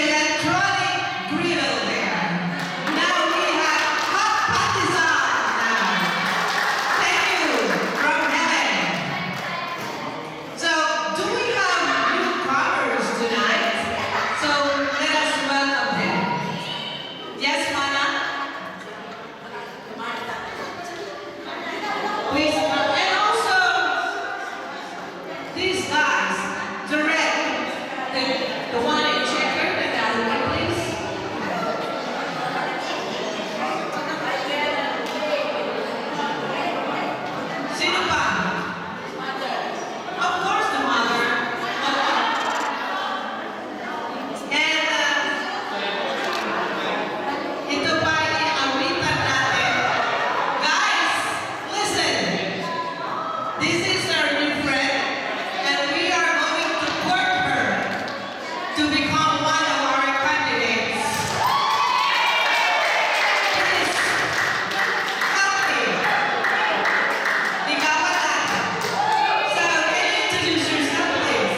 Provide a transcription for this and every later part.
electronic grill there. Now we have hot partisan now. Thank you from heaven. So, do we have newcomers tonight? So, let us welcome them. Yes, Mana? Please, and also, these guys, direct, the one in checker, the gallery, please. Sino pa? Of course, the mother. And ito pa i-awitan natin. Guys, listen. This is our new friend, and we are going to court her to become one of our candidates. Please, help me. Ligawan natin. So, can you introduce yourself, please?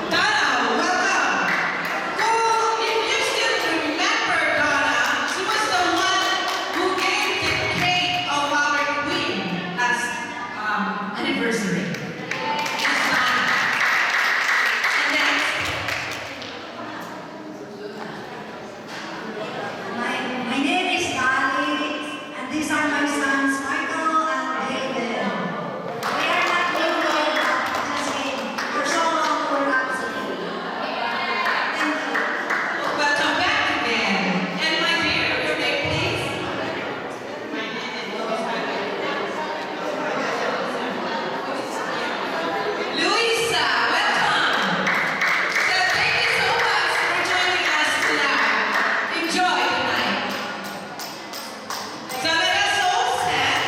Donna, welcome. If you still remember Donna, she was the one who gave the cake of our queen as anniversary. And next, My name is Lali, and these are my sons, Michael and David. We are not newborn, just kidding. For so long, we're not Thank you. welcome back again. And my dear, your name, please. Luisa, welcome. So thank you so much for joining us tonight. Enjoy tonight. So let us all stand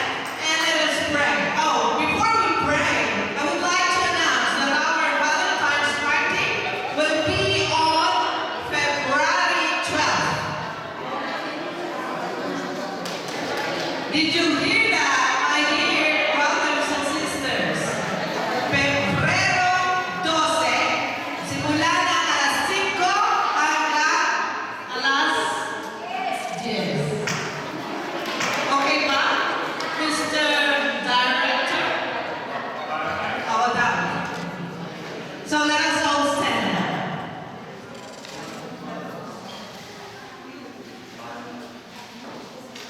and let us pray. Oh, before we pray, I would like to announce that our Valentine's party will be on February 12th. Did you hear that, my dear brothers and sisters? Pebrero 12, simula na alas 5 hanggang alas 10. Okay ba, Mr. Director? Oo daw. So let us all stand up.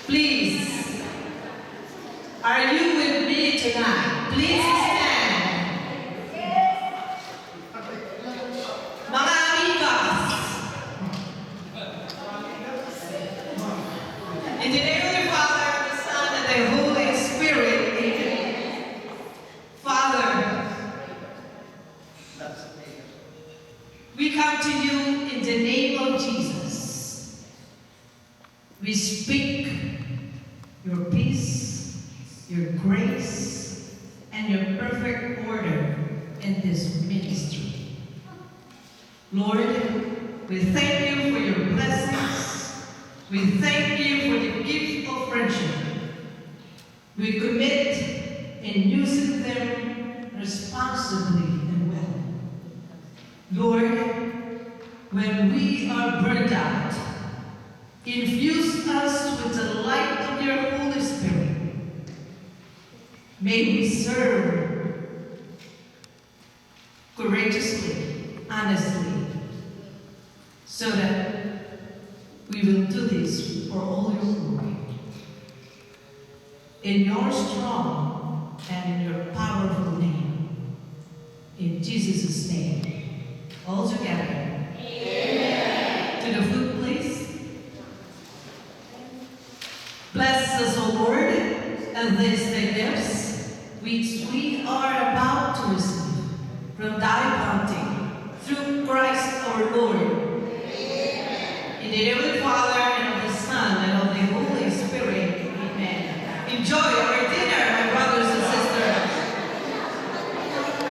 Please, are you with me tonight? Please stand. Mga amigas. In the name of the Father, and the Son, and the Holy Spirit, amen. Father, we come to you in the name of Jesus. We speak your peace, your grace, and your perfect order in this ministry. Lord, we thank you for your blessings. We thank you for the gift of friendship. We commit in using them responsibly and well. Lord, when we are burned out, infuse us with the light of your Holy Spirit. May we serve courageously, honestly, so that we will do this for all your glory. In your strong and in your powerful name. In Jesus' name. All together. Amen. To the food, please. Bless us, O Lord, and these the gifts which we are about to receive from thy bounty through Christ our Lord. Amen. In the name of the Father, and of the Son, and of the Holy Spirit. Amen. Enjoy our